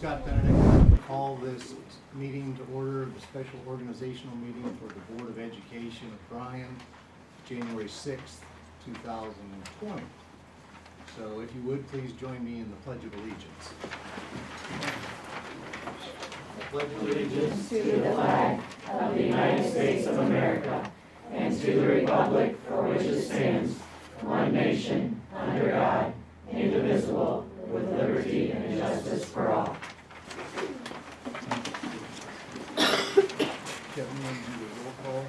Scott Benedict. Call this meeting to order, the special organizational meeting for the Board of Education of Bryan, January 6th, 2020. So if you would, please join me in the Pledge of Allegiance. I pledge allegiance to the flag of the United States of America and to the republic for which it stands, one nation, under God, indivisible, with liberty and justice for all. Kevin, will you do the roll call?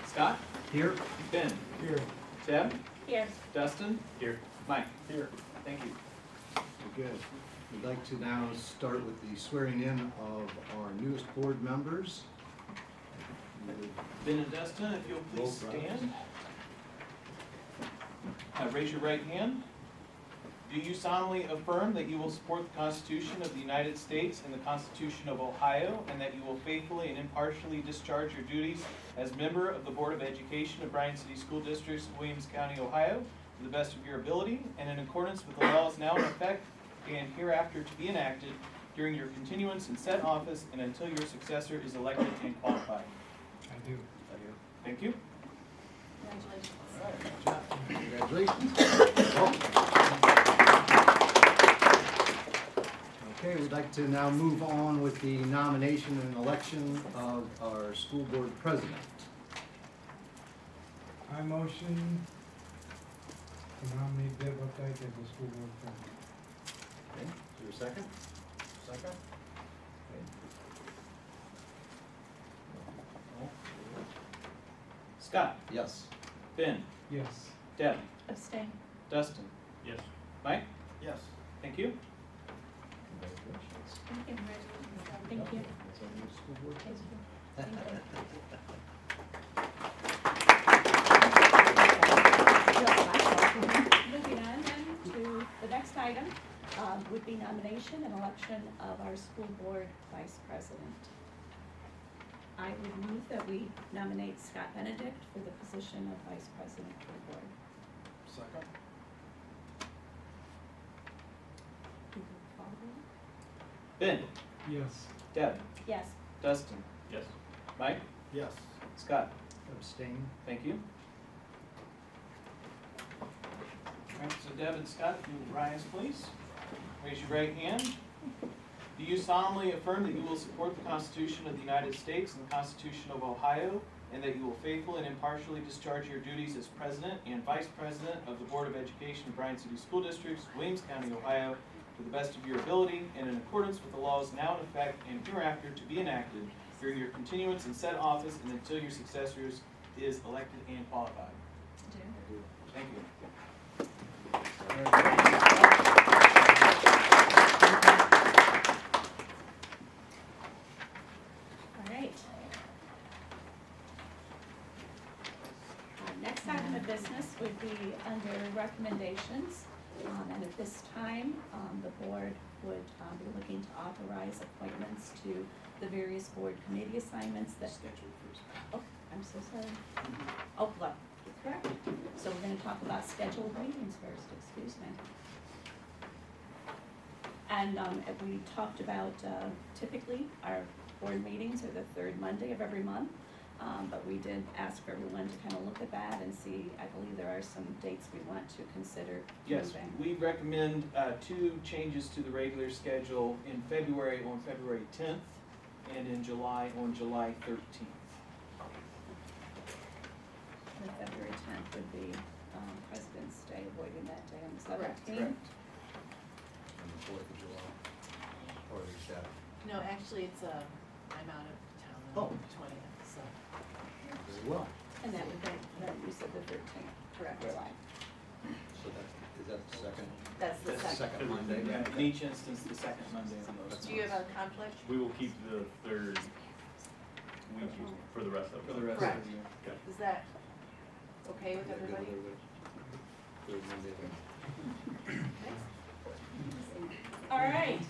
Scott? Here. Ben? Here. Deb? Here. Dustin? Here. Mike? Here. Thank you. Good. We'd like to now start with the swearing in of our newest board members. Ben and Dustin, if you'll please Both brothers. stand. Raise your right hand. Do you solemnly affirm that you will support the Constitution of the United States and the Constitution of Ohio, and that you will faithfully and impartially discharge your duties as member of the Board of Education of Bryan City School Districts, Williams County, Ohio, to the best of your ability and in accordance with the laws now in effect and hereafter to be enacted during your continuance in said office and until your successor is elected and qualified? I do. Thank you. Congratulations. Okay, we'd like to now move on with the nomination and election of our school board president. I motion to nominate Deb Updike as the school board president. Okay, is there a second? Second. Scott? Yes. Ben? Yes. Deb? Abstain. Dustin? Yes. Mike? Yes. Thank you. Congratulations. Thank you. Thank you. That's our new school board Thank president. you. Thank you. Moving on then to the next item, would be nomination and election of our school board vice president. I would move that we nominate Scott Benedict for the position of vice president for the board. Second. You can call roll. Ben? Yes. Deb? Yes. Dustin? Yes. Mike? Yes. Scott? Abstain. Thank you. All right, so Deb and Scott, if you will rise, please. Raise your right hand. Do you solemnly affirm that you will support the Constitution of the United States and the Constitution of Ohio, and that you will faithfully and impartially discharge your duties as president and vice president of the Board of Education of Bryan City School Districts, Williams County, Ohio, to the best of your ability and in accordance with the laws now in effect and hereafter to be enacted during your continuance in said office and until your successor is elected and qualified? Thank you. All right. Next item of business would be under recommendations. And at this time, the board would be looking to authorize appointments to the various board committee assignments that. Schedule first. Oh, I'm so sorry. Oh, well, correct. So we're gonna talk about scheduled meetings first, excuse me. And we talked about typically our board meetings are the third Monday of every month. But we did ask for everyone to kind of look at that and see, I believe there are some dates we want to consider Yes, moving. we recommend two changes to the regular schedule in February on February 10th and in July on July 13th. The February 10th would be President's Day, avoiding that day on the 17th. Correct. And the 4th of July. Or is that? No, actually, it's, I'm out of town Oh. on the 20th, so. Very well. And that would be, you said the 13th, correct, July. So that, is that the second? That's the That's second. Monday? Yeah, in each instance, the second Monday on those. Do you have a conflict? We will keep the third week for the rest of it. For the rest Correct. of the year. Is that okay with everybody? Third Monday. All right,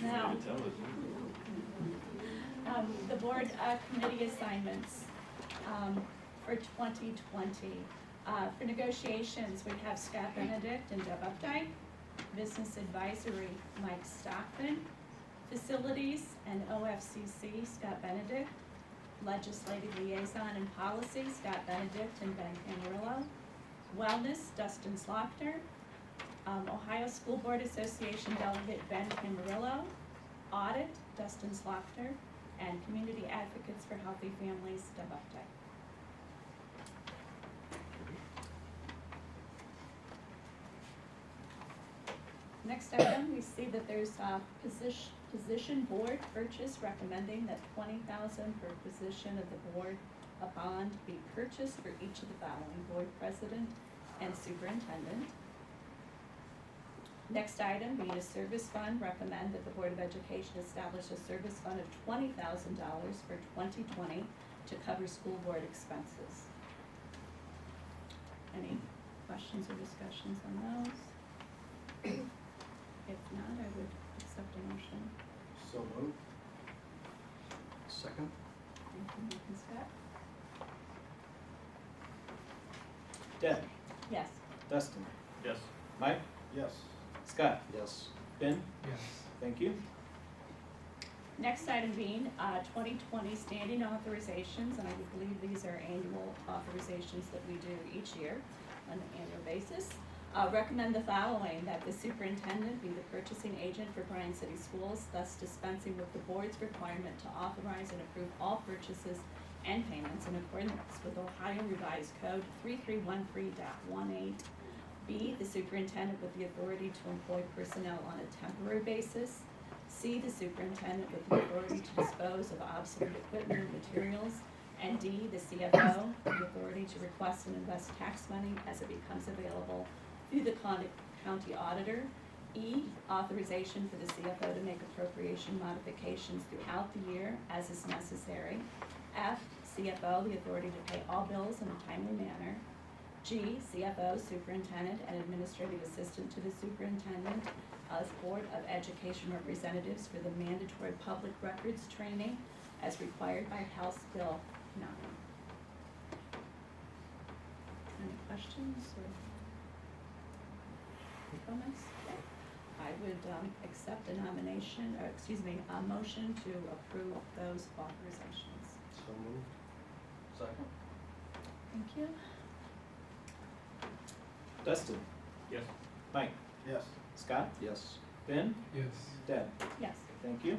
now, To tell us. the board committee assignments for 2020. For negotiations, we have Scott Benedict and Deb Updike. Business advisory, Mike Stockman. Facilities and OFCC, Scott Benedict. Legislative Liaison and Policy, Scott Benedict and Ben Camarillo. Wellness, Dustin Slaughter. Ohio School Board Association Delegate Ben Camarillo. Audit, Dustin Slaughter. And Community Advocates for Healthy Families, Deb Updike. Next item, we see that there's a position board purchase recommending that $20,000 per position of the board, a bond be purchased for each of the following: board president and superintendent. Next item, being a service fund, recommend that the Board of Education establish a service fund of $20,000 for 2020 to cover school board expenses. Any questions or discussions on those? If not, I would accept a motion. So moved. Second. Thank you, Mike and Scott. Deb, Yes. Dustin, Yes. Mike, Yes. Scott, Yes. Ben, Yes. thank you. Next item being 2020 standing authorizations, and I would believe these are annual authorizations that we do each year on an annual basis. Recommend the following: that the superintendent be the purchasing agent for Bryan City Schools, thus dispensing with the board's requirement to authorize and approve all purchases and payments in accordance with Ohio Revised Code 3313.18. B, the superintendent with the authority to employ personnel on a temporary basis. C, the superintendent with the authority to dispose of obsolete equipment or materials. And D, the CFO, the authority to request and invest tax money as it becomes available through the county auditor. E, authorization for the CFO to make appropriation modifications throughout the year as is necessary. F, CFO, the authority to pay all bills in a timely manner. G, CFO, superintendent, and administrative assistant to the superintendent as Board of Education representatives for the mandatory public records training as required by House Bill 9. Any questions or comments? Okay. I would accept a nomination, or excuse me, a motion to approve those authorizations. So moved. Second. Thank you. Dustin, Yes. Mike, Yes. Scott, Yes. Ben, Yes. Deb, Yes. thank you.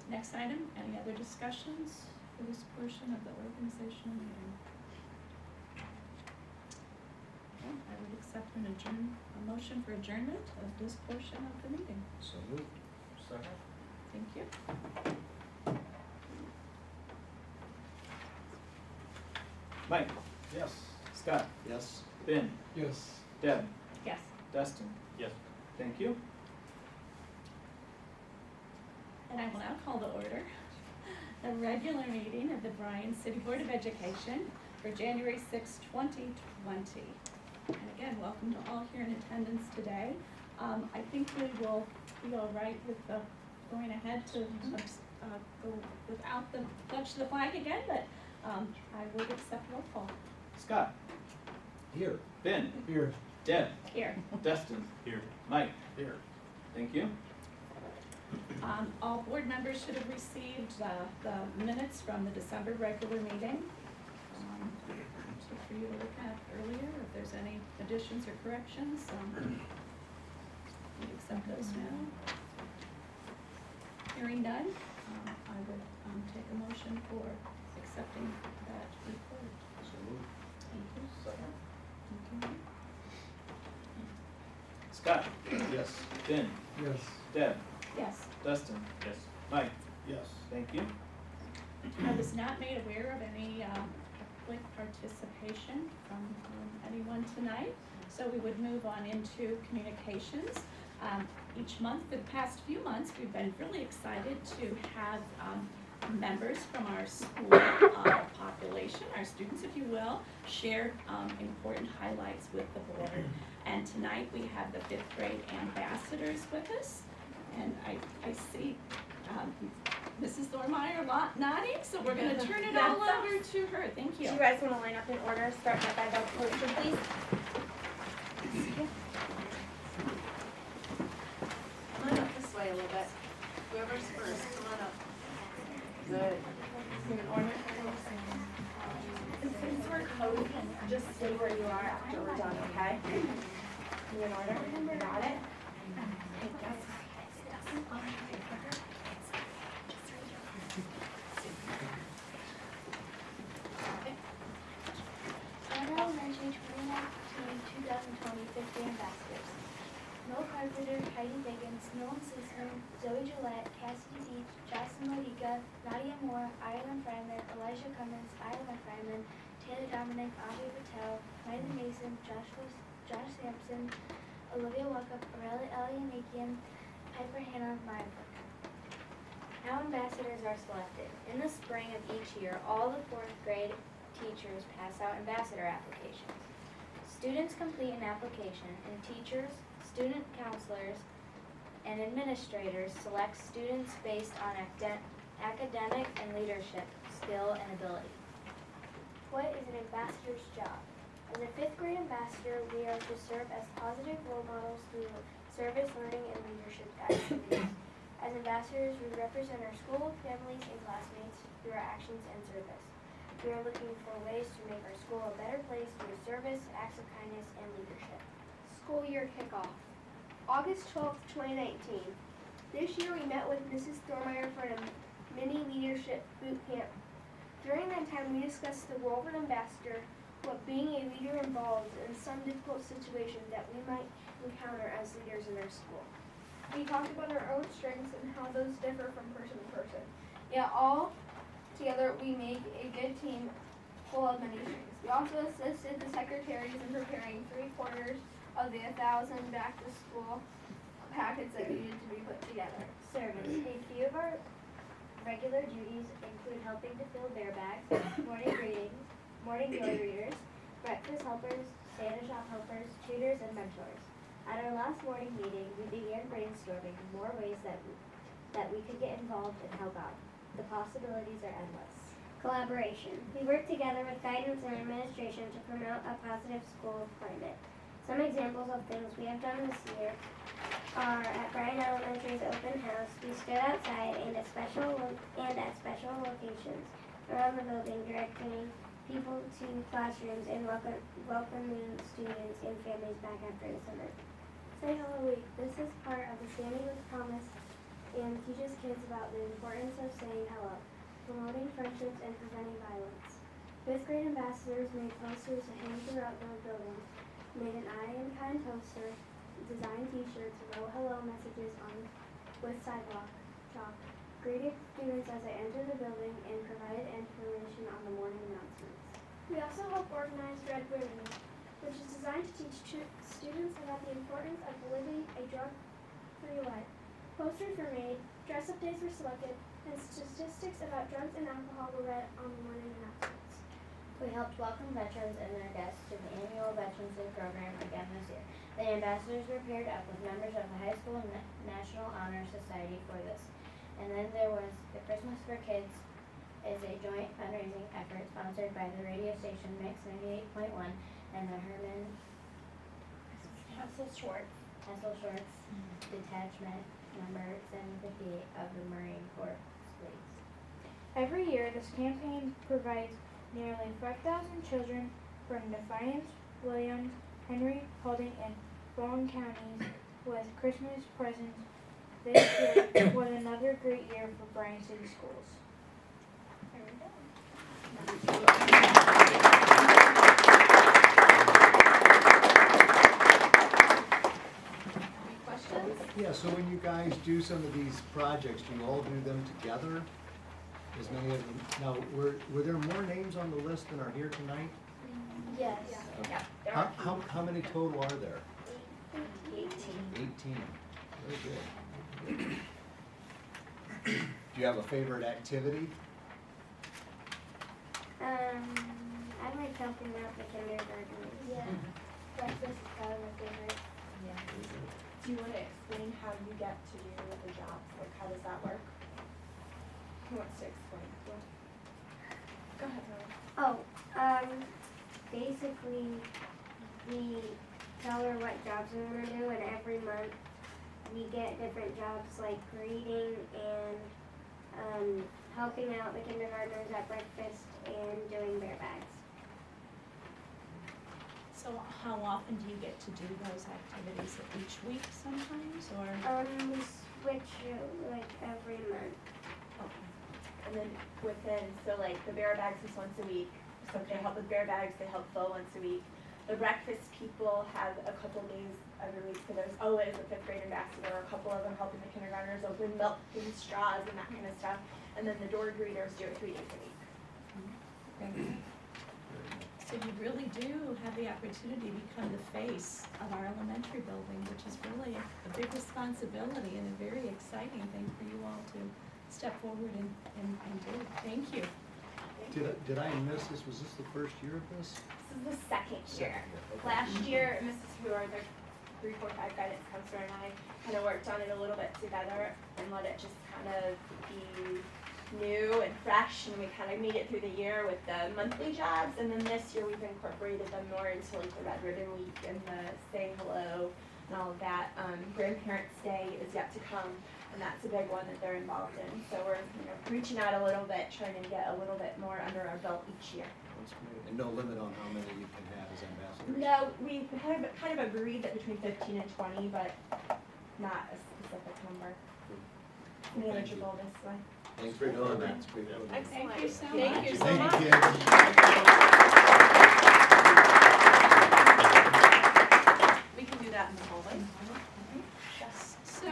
Next item, any other discussions for this portion of the organizational meeting? Okay, I would accept a motion for adjournment of this portion of the meeting. So moved. Second. Thank you. Mike, Yes. Scott, Yes. Ben, Yes. Deb, Yes. Dustin, Yes. thank you. And I will now call to order the regular meeting of the Bryan City Board of Education for January 6, 2020. And again, welcome to all here in attendance today. I think we will be all right with going ahead to go without the pledge to the flag again, but I would accept roll call. Scott, Here. Ben, Here. Deb, Here. Dustin, Here. Mike, Here. thank you. All board members should have received the minutes from the December regular meeting. So for you to look at earlier, if there's any additions or corrections, we accept those now. Hearing none, I would take a motion for accepting that report. So moved. Thank you. Second. Thank you. Scott, Yes. Ben, Yes. Deb, Yes. Dustin, Yes. Mike, Yes. thank you. I was not made aware of any public participation from anyone tonight, so we would move on into communications. Each month, for the past few months, we've been really excited to have members from our school population, our students, if you will, share important highlights with the board. And tonight, we have the 5th grade ambassadors with us. And I see Mrs. Thormeyer nodding, so we're gonna turn it all over to her. Thank Do you. you guys want to line up in order, start by the motion, please? but whoever's first, come on up. Good. Since we're coding, just stay where you are after we're done, okay? You in order? Got it? Elementary 2019-2020 fifth grade ambassadors. Noel Carpenter, Heidi Diggins, Nolan Sussman, Zoe Gillette, Cassidy Beach, Jocelyn Modica, Nadia Moore, Ireland Fryman, Elijah Cummins, Ireland Fryman, Taylor Dominic, Audrey Patel, Miley Mason, Josh Sampson, Olivia Walkup, Aurelia Elianakian, Piper Hannah, Maya Burke. How ambassadors are selected. In the spring of each year, all the fourth grade teachers pass out ambassador applications. Students complete an application, and teachers, student counselors, and administrators select students based on academic and leadership, skill, and ability. What is an ambassador's job? As a fifth grade ambassador, we are to serve as positive role models through service, learning, and leadership activities. As ambassadors, we represent our school, families, and classmates through our actions and service. We are looking for ways to make our school a better place through service, acts of kindness, and leadership. School year kickoff. August 12th, 2019. This year we met with Mrs. Thormeyer for a mini leadership boot camp. During that time we discussed the role of an ambassador, what being a leader involves, and some difficult situations that we might encounter as leaders in our school. We talked about our own strengths and how those differ from person to person. Yet all together we make a good team full of many strengths. We also assisted the secretaries in preparing 3/4 of the 1,000 back to school packets that needed to be put together. Service. A few of our regular duties include helping to fill bear bags, morning greetings, morning joy readers, breakfast helpers, Santa shop helpers, tutors, and mentors. At our last morning meeting, we began brainstorming more ways that we could get involved and help out. The possibilities are endless. Collaboration. We work together with guidance and administration to promote a positive school climate. Some examples of things we have done this year are at Bryan Elementary's open house, we stood outside and at special locations around the building, directing people to classrooms and welcoming students and families back after the summer. Say Hello Week. This is part of the Standing with Promise and teaches kids about the importance of saying hello, promoting friendships, and preventing violence. Fifth grade ambassadors made posters to hang throughout the building, made an I Am Kind poster, designed t-shirts, wrote hello messages with sidewalk chalk, greeted students as they entered the building, and provided information on the morning announcements. We also help organize Red Ribbons, which is designed to teach students about the importance of living a drug-free life. Posters were made, dress-up days were selected, and statistics about drugs and alcohol were read on the morning announcements. We helped welcome veterans and their guests to the annual Veterans Day program again this year. The ambassadors were paired up with members of the High School National Honor Society for this. And then there was the Christmas for Kids is a joint fundraising effort sponsored by the radio station Mix 98.1 and the Herman Hassel Schwartz. Detachment number 758 of the Marine Corps Fleet. Every year, this campaign provides nearly 5,000 children from Defiance, Williams, Henry, Paulding, and Bowen counties with Christmas presents. This year was another great year for Bryan City Schools. Any questions? Yeah, so when you guys do some of these projects, do you all do them together? As many of them, now, were there more names on the list than are here tonight? Yes. Yeah, there are. How many total are there? 18. 18. Very good. Do you have a favorite activity? I like helping out the kindergartners. Yeah. Breakfast is probably my favorite. Yeah. Do you want to explain how you get to do the jobs? Like, how does that work? Who wants to explain? Go ahead, Molly. Basically, we tell her what jobs we want to do, and every month, we get different jobs like greeting and helping out the kindergartners at breakfast and doing bear bags. So how often do you get to do those activities? Each week sometimes, or? We switch like every month. Okay. And then so like the bear bags is once a week. So if they help with bear bags, they help fill once a week. The breakfast people have a couple days every week, so there's always a 5th grade ambassador, a couple of them helping the kindergartners open milk and straws and that kind of stuff. And then the door greeters do it 3 days a week. So you really do have the opportunity to become the face of our elementary building, which is really a big responsibility and a very exciting thing for you all to step forward and do. Thank you. Did I miss this? Was this the first year of this? This is the second year. Okay. Last year, Mrs. Hoover, the 345 guidance counselor, and I kind of worked on it a little bit together and let it just kind of be new and fresh, and we kind of made it through the year with the monthly jobs, and then this year we've incorporated them more into like the Red Ribbon Week and the saying hello and all of that. Grandparents' Day is yet to come, and that's a big one that they're involved in. So we're reaching out a little bit, trying to get a little bit more under our belt each year. That's great. And no limit on how many you can have as ambassadors? No, we kind of agreed that between 15 and 20, but not a specific number. Manageable this way. Thanks for doing that. It's great. Excellent. Thank you so much. Thank you so Thank much. you, kids. We can do that in the hallway. So,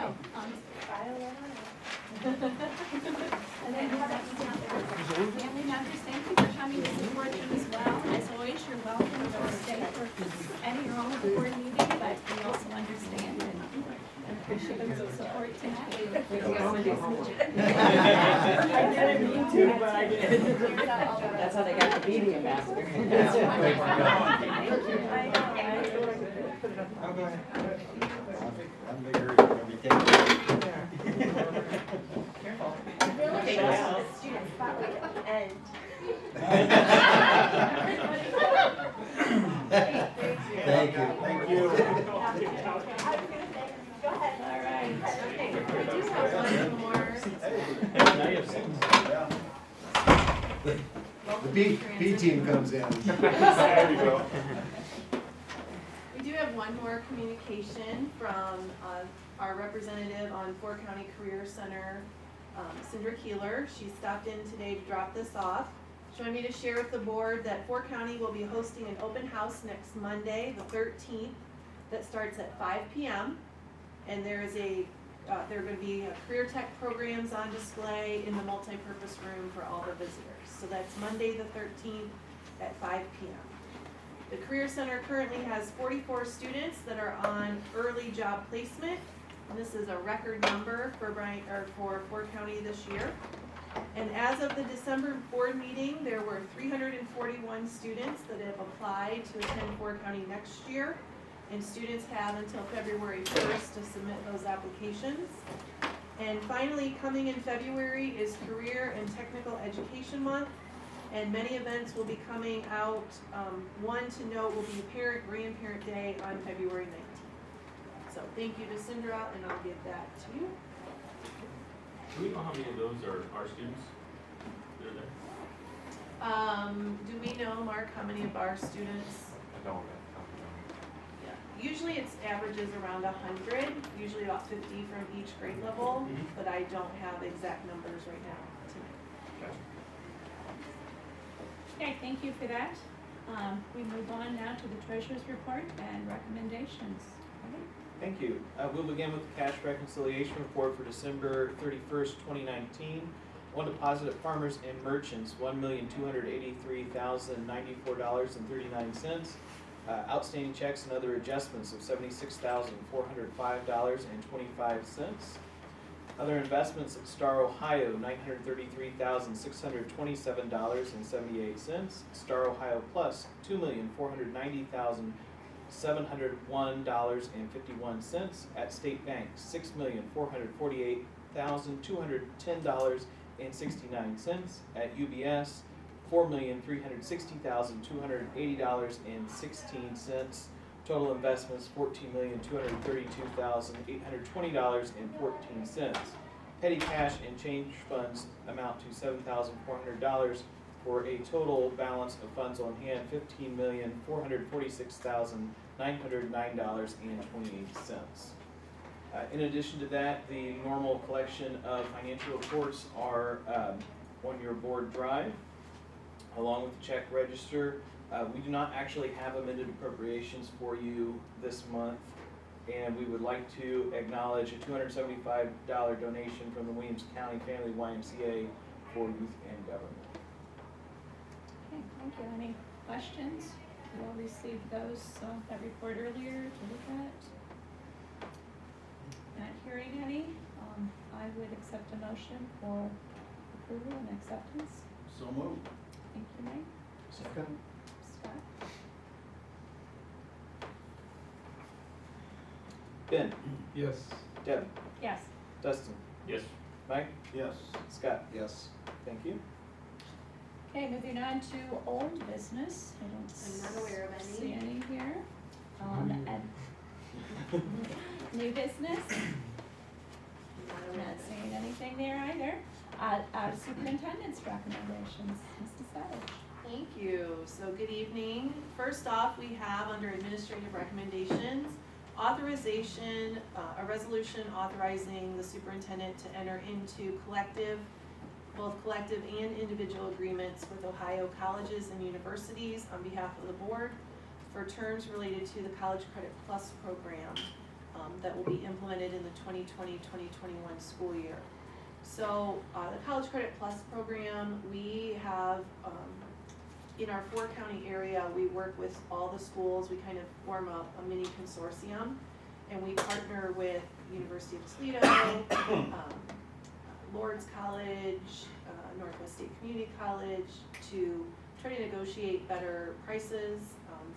family members, thank you for coming to support them as well. As always, you're welcome to stay for any or all of the board meetings, but we also understand and appreciate your support tonight. That's how they got to be the ambassador. I'm bigger than everything. Take the student spotlight at the end. Thank you. Thank you. Go ahead. All right. Okay, we do have one more. The B team comes in. We do have one more communication from our representative on 4 County Career Center, Cindra Keeler. She stopped in today to drop this off. She wanted me to share with the board that 4 County will be hosting an open house next Monday, the 13th, that starts at 5 p.m. And there are going to be career tech programs on display in the multi-purpose room for all the visitors. So that's Monday the 13th at 5 p.m. The Career Center currently has 44 students that are on early job placement, and this is a record number for Bryan, or for 4 County this year. And as of the December board meeting, there were 341 students that have applied to attend 4 County next year, and students have until February 1st to submit those applications. And finally, coming in February is Career and Technical Education Month, and many events will be coming out. One to note will be Parent-Grandparent Day on February 19th. So thank you to Cindra, and I'll give that to you. Do we know how many of those are our students that are there? Do we know, Mark, how many of our students? I don't. Yeah, usually it's averages around 100, usually about 50 from each grade level, but I don't have exact numbers right now tonight. Okay, thank you for that. We move on now to the treasurer's report and recommendations. Thank you. We'll begin with the cash reconciliation report for December 31st, 2019. One deposit at farmers and merchants, $1,283,094.39. Outstanding checks and other adjustments of $76,405.25. Other investments at Star Ohio, $933,627.78. Star Ohio Plus, $2,490,701.51. At State Bank, $6,448,210.69. At UBS, $4,360,280.16. Total investments $14,232,820.14. Petty cash and change funds amount to $7,400 for a total balance of funds on hand $15,446,909.28. In addition to that, the normal collection of financial reports are on your board drive, along with the check register. We do not actually have amended appropriations for you this month, and we would like to acknowledge a $275 donation from the Williams County Family YMCA for youth and government. Okay, thank you. Any questions? You all received those, that report earlier to look at. Not hearing any, I would accept a motion for approval and acceptance. So moved. Thank you, Mike. Second. Scott? Ben, Yes. Deb, Yes. Dustin, Yes. Mike, Yes. Scott. Yes. Thank you. Okay, moving on to old business. I don't I'm not aware of any. see any here. And new business, not seeing anything there either. Superintendents recommendations, Mrs. Savage. Thank you. So good evening. First off, we have under administrative recommendations, authorization, a resolution authorizing the superintendent to enter into both collective and individual agreements with Ohio colleges and universities on behalf of the board for terms related to the College Credit Plus program that will be implemented in the 2020-2021 school year. So the College Credit Plus program, we have, in our 4-county area, we work with all the schools. We kind of form a mini consortium, and we partner with University of Toledo, Lord's College, Northwest State Community College, to try to negotiate better prices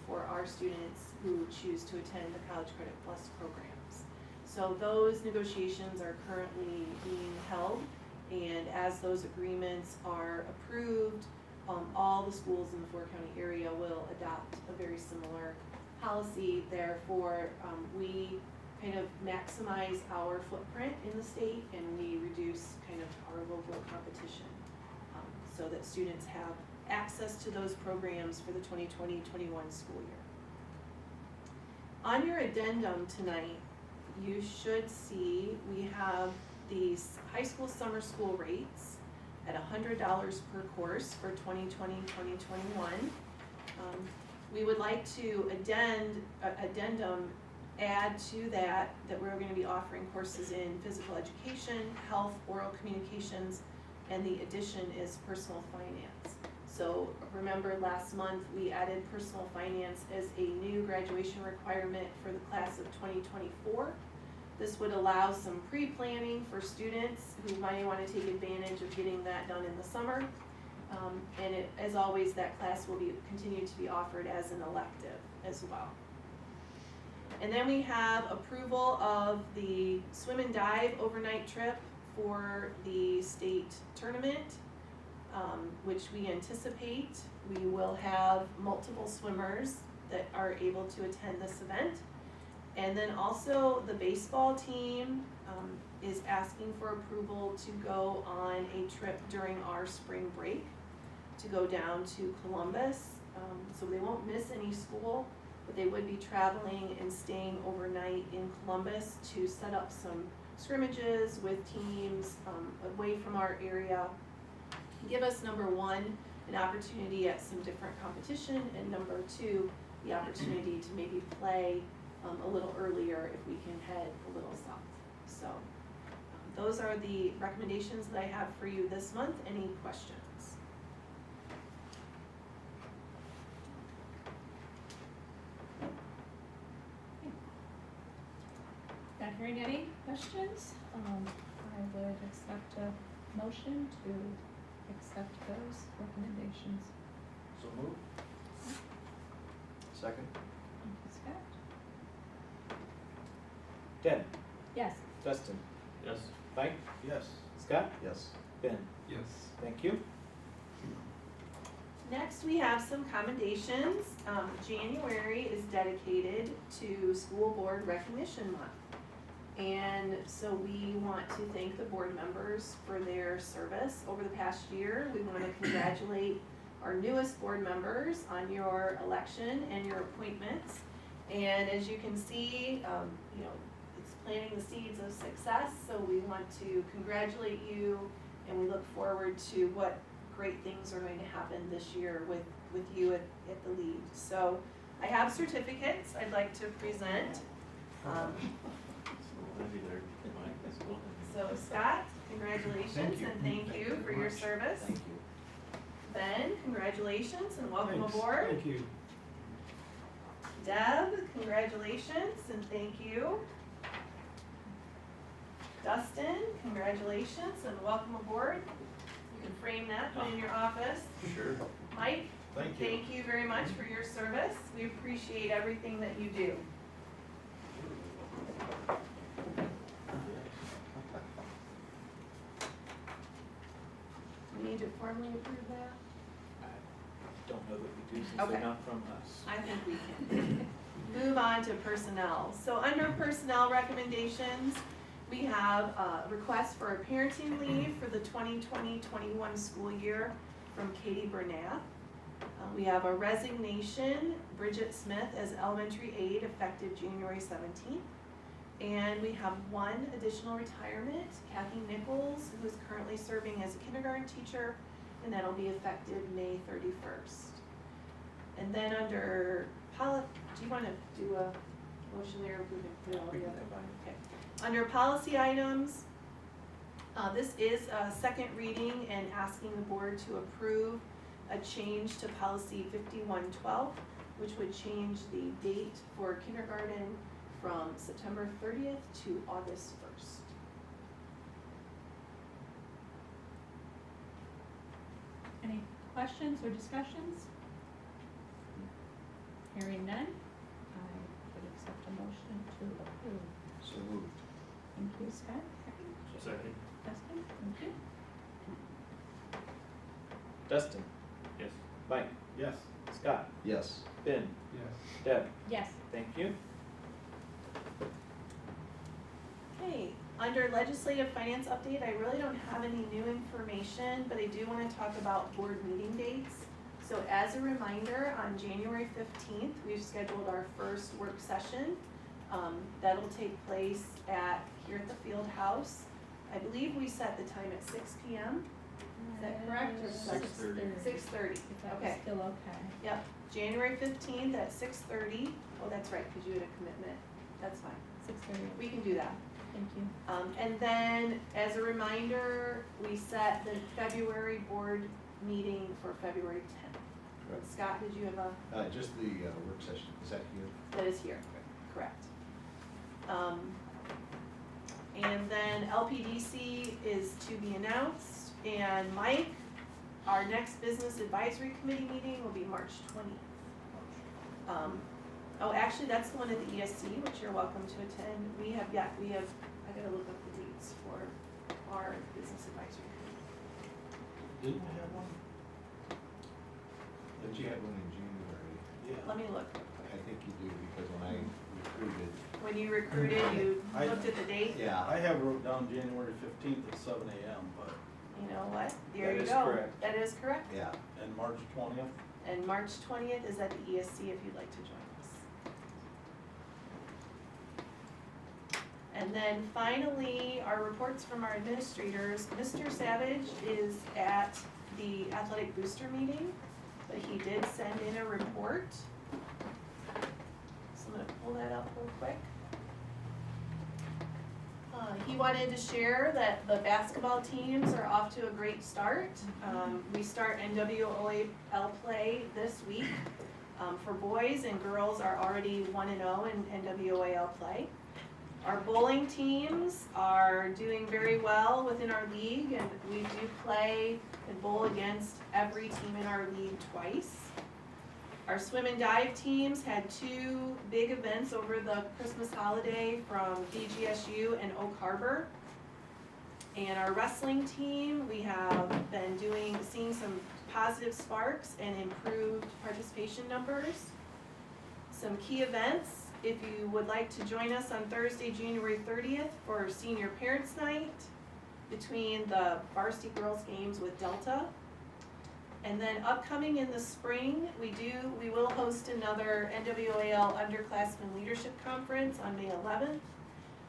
for our students who choose to attend the College Credit Plus programs. So those negotiations are currently being held, and as those agreements are approved, all the schools in the 4-county area will adopt a very similar policy. Therefore, we kind of maximize our footprint in the state, and we reduce kind of our local competition, so that students have access to those programs for the 2020-21 school year. On your addendum tonight, you should see we have these high school summer school rates at $100 per course for 2020-2021. We would like to addendum add to that we're going to be offering courses in physical education, health, oral communications, and the addition is personal finance. So remember last month we added personal finance as a new graduation requirement for the class of 2024. This would allow some pre-planning for students who might want to take advantage of getting that done in the summer. And as always, that class will continue to be offered as an elective as well. And then we have approval of the swim and dive overnight trip for the state tournament, which we anticipate we will have multiple swimmers that are able to attend this event. And then also the baseball team is asking for approval to go on a trip during our spring break to go down to Columbus. So they won't miss any school, but they would be traveling and staying overnight in Columbus to set up some scrimmages with teams away from our area. Give us, number one, an opportunity at some different competition, and number two, the opportunity to maybe play a little earlier if we can head a little south. So those are the recommendations that I have for you this month. Any questions? Not hearing any questions, I would accept a motion to accept those recommendations. So moved. Second. Thank you, Scott. Deb, Yes. Dustin, Yes. Mike, Yes. Scott, Yes. Ben. Yes. Thank you. Next, we have some commendations. January is dedicated to School Board Recognition Month. And so we want to thank the board members for their service over the past year. We want to congratulate our newest board members on your election and your appointments. And as you can see, it's planting the seeds of success. So we want to congratulate you, and we look forward to what great things are going to happen this year with you at the lead. So I have certificates I'd like to present. So Scott, congratulations and thank you for your service. Thank you. Ben, congratulations and welcome Thanks. aboard. Thank you. Deb, congratulations and thank you. Dustin, congratulations and welcome aboard. You can frame that, put it in your office. Sure. Mike, Thank you. thank you very much for your service. We appreciate everything that you do. We need to formally approve that? I don't know that we do since Okay. they're not from us. I think we can. Move on to personnel. So under personnel recommendations, we have a request for a parenting leave for the 2020-21 school year from Katie Bernath. We have a resignation, Bridget Smith as elementary aide effective January 17th. And we have one additional retirement, Kathy Nichols, who's currently serving as a kindergarten teacher, and that'll be effective May 31st. And then under do you want to do a motion there, or we can put it all together? Okay. Under policy items, this is a second reading and asking the board to approve a change to policy 5112, which would change the date for kindergarten from September 30th to August 1st. Any questions or discussions? Hearing none, I would accept a motion to approve. So moved. Thank you, Scott. Second. Dustin, thank you. Dustin, Yes. Mike, Yes. Scott, Yes. Ben, Yes. Deb, Yes. thank you. Okay, under legislative finance update, I really don't have any new information, but I do want to talk about board meeting dates. So as a reminder, on January 15th, we've scheduled our first work session. That'll take place here at the field house. I believe we set the time at 6 p.m. Is that correct? Or 6:30. 6:30, If that was okay. still okay. Yep, January 15th at 6:30. Oh, that's right, because you had a commitment. That's fine. 6:30, We can do that. thank you. And then, as a reminder, we set the February board meeting for February 10th. Correct. Scott, did you have a, Just the work session, is that here? that is here, correct. And then LPDC is to be announced, and Mike, our next business advisory committee meeting will be March 20th. Oh, actually, that's the one at the ESC, which you're welcome to attend. I gotta look up the dates for our business advisory committee. Didn't we have one? Did you have one in January? Let me look. I think you do, because when I recruited. When you recruited, you looked at the date, Yeah. I have wrote down January 15th at 7 a.m., but, you know what? There That you is go. correct. That is correct. Yeah. and March 20th, And March 20th is at the ESC if you'd like to join us. And then finally, our reports from our administrators. Mr. Savage is at the athletic booster meeting, but he did send in a report. So I'm gonna pull that up real quick. He wanted to share that the basketball teams are off to a great start. We start NWOAL play this week. For boys, and girls are already 1-0 in NWOAL play. Our bowling teams are doing very well within our league, and we do play and bowl against every team in our league twice. Our swim and dive teams had 2 big events over the Christmas holiday from BGSU and Oak Harbor. And our wrestling team, we have been seeing some positive sparks and improved participation numbers. Some key events, if you would like to join us on Thursday, January 30th for Senior Parents Night between the varsity girls games with Delta. And then upcoming in the spring, we will host another NWAL Underclassmen Leadership Conference on May 11th.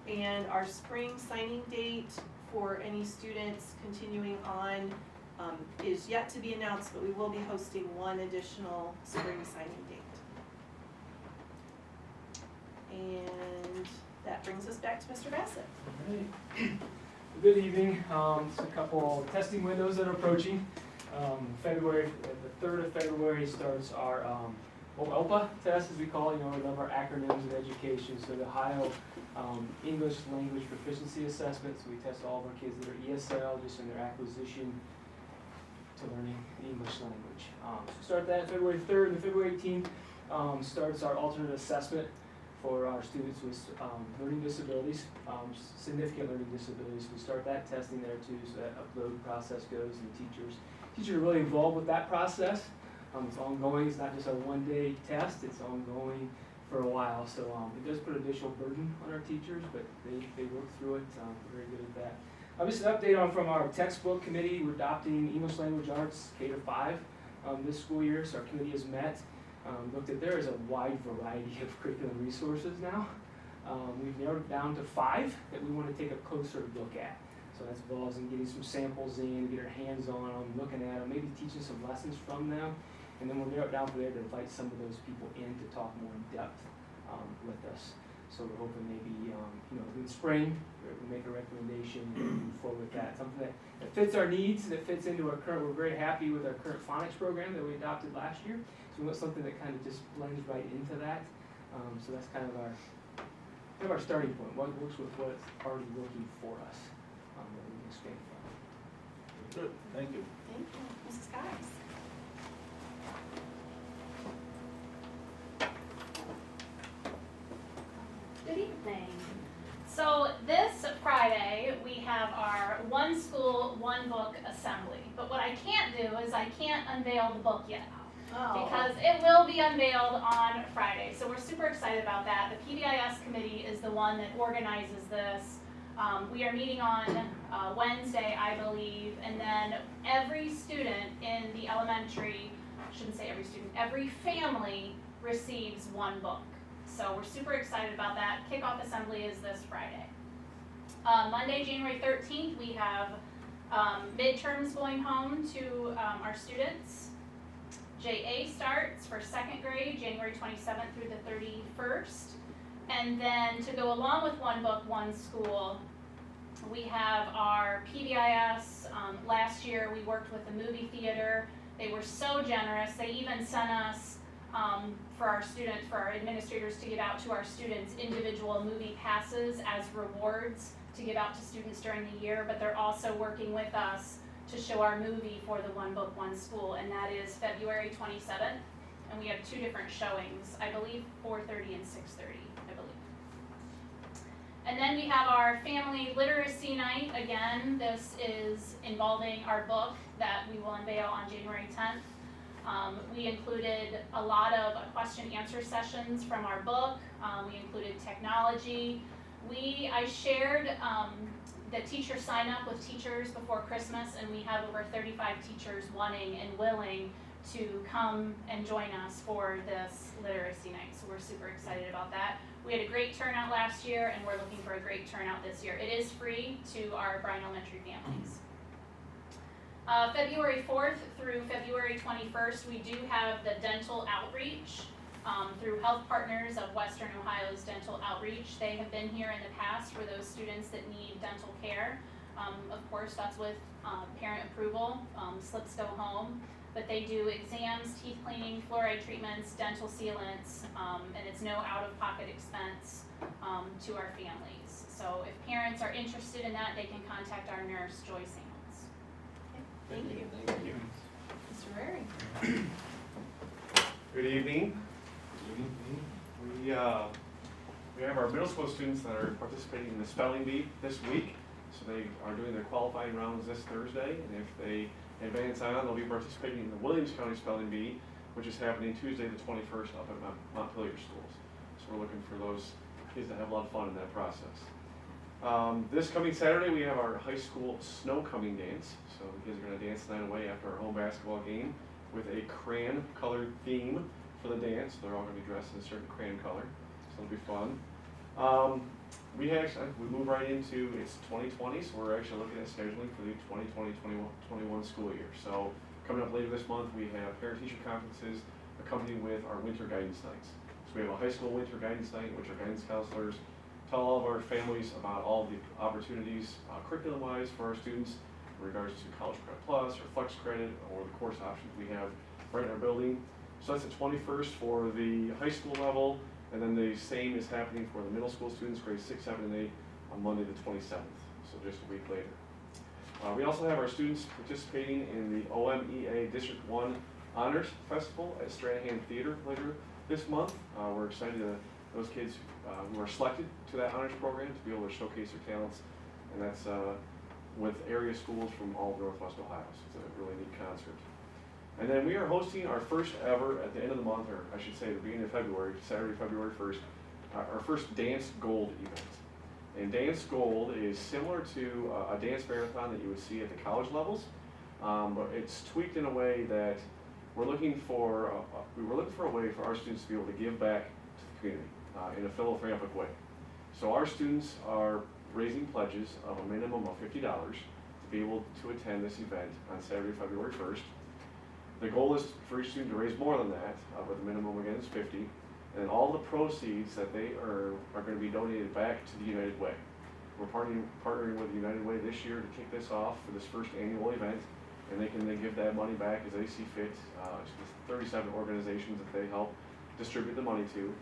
And our spring signing date for any students continuing on is yet to be announced, but we will be hosting one additional spring signing date. And that brings us back to Mr. Bassett. Alright. Good evening. Just a couple testing windows that are approaching. February, the 3rd of February starts our OELPA test, as we call it. You know, we love our acronyms in education. So the Ohio English Language Proficiency Assessment. So we test all of our kids that are ESL, just in their acquisition to learning the English language. So start that February 3rd, and February 18th starts our alternate assessment for our students with learning disabilities, significant learning disabilities. We start that testing there too, so that upload process goes, and the teachers are really involved with that process. It's ongoing. It's not just a one-day test. It's ongoing for a while. So it does put additional burden on our teachers, but they work through it. We're very good at that. Just an update from our textbook committee. We're adopting English Language Arts K-5 this school year. So our committee has met. Looked at, there is a wide variety of curriculum resources now. We've narrowed it down to 5 that we want to take a closer look at. So that involves in getting some samples in, get our hands on them, looking at them, maybe teaching some lessons from them, and then we'll narrow it down from there to invite some of those people in to talk more in depth with us. So we're hoping maybe in spring we make a recommendation and move forward with that. Something that fits our needs, that fits into our current. We're very happy with our current phonics program that we adopted last year. So we want something that kind of just blends right into that. So that's kind of our starting point. What works with what's already working for us that we can expand from. Good, thank you. Thank you. Mrs. Cox? Good evening. So this Friday, we have our One School, One Book Assembly. But what I can't do is I can't unveil the book yet. Because it will be unveiled on Friday. So we're super excited about that. The PBIS committee is the one that organizes this. We are meeting on Wednesday, I believe, and then every student in the elementary, I shouldn't say every student, every family receives one book. So we're super excited about that. Kickoff Assembly is this Friday. Monday, January 13th, we have midterms going home to our students. JA starts for 2nd grade, January 27th through the 31st. And then to go along with One Book, One School, we have our PBIS. Last year we worked with the movie theater. They were so generous. They even sent us, for our administrators to give out to our students, individual movie passes as rewards to give out to students during the year. But they're also working with us to show our movie for the One Book, One School, and that is February 27th. And we have 2 different showings, I believe 4:30 and 6:30, I believe. And then we have our Family Literacy Night. Again, this is involving our book that we will unveil on January 10th. We included a lot of question answer sessions from our book. We included technology. I shared the teacher sign up with teachers before Christmas, and we have over 35 teachers wanting and willing to come and join us for this literacy night. So we're super excited about that. We had a great turnout last year, and we're looking for a great turnout this year. It is free to our Bryan Elementary families. February 4th through February 21st, we do have the dental outreach through Health Partners of Western Ohio's Dental Outreach. They have been here in the past for those students that need dental care. Of course, that's with parent approval. Slips go home. But they do exams, teeth cleaning, fluoride treatments, dental sealants, and it's no out-of-pocket expense to our families. So if parents are interested in that, they can contact our nurse, Joy Samuels. Okay, thank you. Thank you. Mr. Rary? Good evening. We have our middle school students that are participating in the spelling bee this week. So they are doing their qualifying rounds this Thursday, and if they advance on, they'll be participating in the Williams County Spelling Bee, which is happening Tuesday the 21st up at Montpelier Schools. So we're looking for those kids that have a lot of fun in that process. This coming Saturday, we have our high school snow coming dance. So the kids are going to dance the night away after our home basketball game with a crayon colored theme for the dance. They're all going to be dressed in a certain crayon color, so it'll be fun. We move right into, it's 2020, so we're actually looking at scheduling for the 2020-21 school year. So coming up later this month, we have parent-teacher conferences accompanied with our winter guidance nights. So we have a high school winter guidance night, which our guidance counselors tell all of our families about all the opportunities curriculum-wise for our students in regards to College Credit Plus or Flex Credit or the course options we have right in our building. So that's the 21st for the high school level, and then the same is happening for the middle school students, grades 6, 7, and 8, on Monday the 27th, so just a week later. We also have our students participating in the OMEA District 1 Honors Festival at Stranahan Theater later this month. We're excited that those kids who are selected to that honors program to be able to showcase their talents, and that's with area schools from all of Northwest Ohio, so it's a really neat concert. And then we are hosting our first ever, at the end of the month, or I should say the beginning of February, Saturday, February 1st, our first Dance Gold event. And Dance Gold is similar to a dance marathon that you would see at the college levels, but it's tweaked in a way that we're looking for a way for our students to be able to give back to the community in a philanthropic way. So our students are raising pledges of a minimum of $50 to be able to attend this event on Saturday, February 1st. The goal is for each student to raise more than that, but the minimum again is 50. And all the proceeds that they earn are going to be donated back to the United Way. We're partnering with the United Way this year to kick this off for this first annual event, and they can then give that money back as they see fit to the 37 organizations that they help distribute the money to.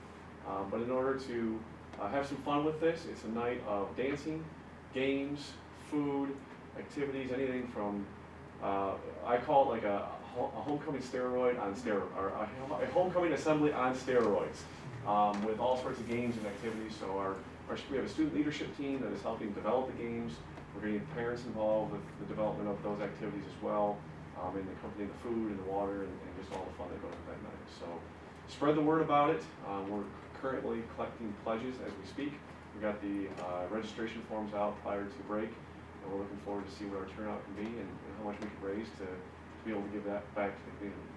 But in order to have some fun with this, it's a night of dancing, games, food, activities, anything from, I call it like a homecoming steroid on steroids, or a homecoming assembly on steroids, with all sorts of games and activities. So we have a student leadership team that is helping develop the games. We're getting parents involved with the development of those activities as well, in the company of the food and the water and just all the fun that goes with that night. So spread the word about it. We're currently collecting pledges as we speak. We got the registration forms out prior to break, and we're looking forward to see what our turnout can be and how much we can raise to be able to give that back to the community.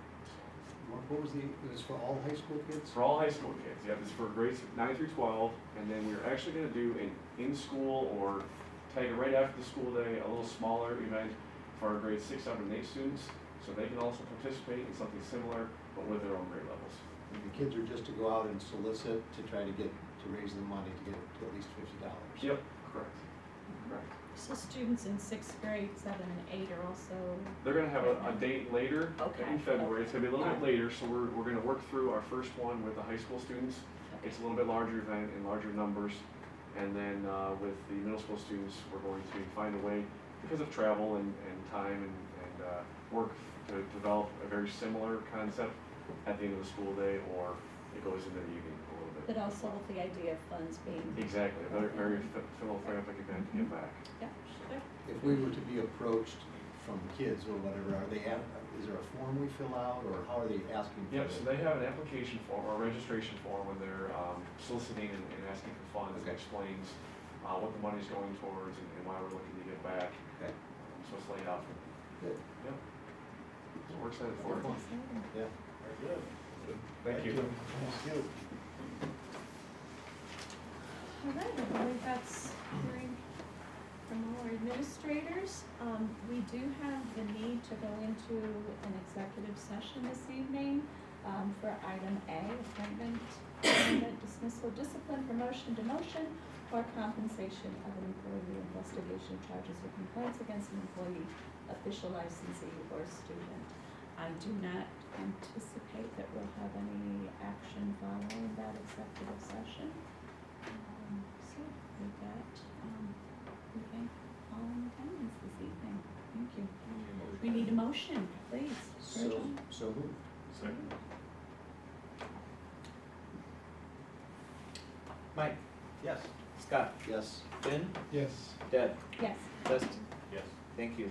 Mark, what was this for all high school kids? For all high school kids, yeah, this is for grades 9 through 12, and then we're actually going to do an in-school or tag it right after the school day, a little smaller event for our grades 6, 7, and 8 students, so they can also participate in something similar, but with their own grade levels. And the kids are just to go out and solicit to try to raise the money to get it to at least $50. Yep, correct. Correct. So students in 6th grade, 7 and 8 are also. They're going to have a date later Okay. in February. It's going to be a little bit later, so we're going to work through our first one with the high school students. It's a little bit larger event in larger numbers. And then with the middle school students, we're going to find a way, because of travel and time and work, to develop a very similar concept at the end of the school day, or it goes into the evening a little bit. But also with the idea of funds being. Exactly, a very philanthropic event to give back. Yeah, sure. If we were to be approached from kids or whatever, is there a form we fill out, or how are they asking for it? Yep, so they have an application form or a registration form when they're soliciting and asking for funds. Okay. It explains what the money's going towards and why we're looking to give back. Okay. So it's laid out for them. Good. Yep. So we're excited for it. Yeah. Very good. Thank you. Thank you. All right, I believe that's hearing from all our administrators. We do have the need to go into an executive session this evening for item A, appointment, dismissal, discipline, promotion, demotion, or compensation of an employee, investigation, charges, or complaints against an employee, official licensee, or student. I do not anticipate that we'll have any action following that executive session. So with that, we thank all in attendance this evening. Thank you. We need a motion, please. Virgil? So moved. Second. Mike? Yes. Scott? Yes. Finn? Yes. Deb? Yes. Justin? Yes. Thank you.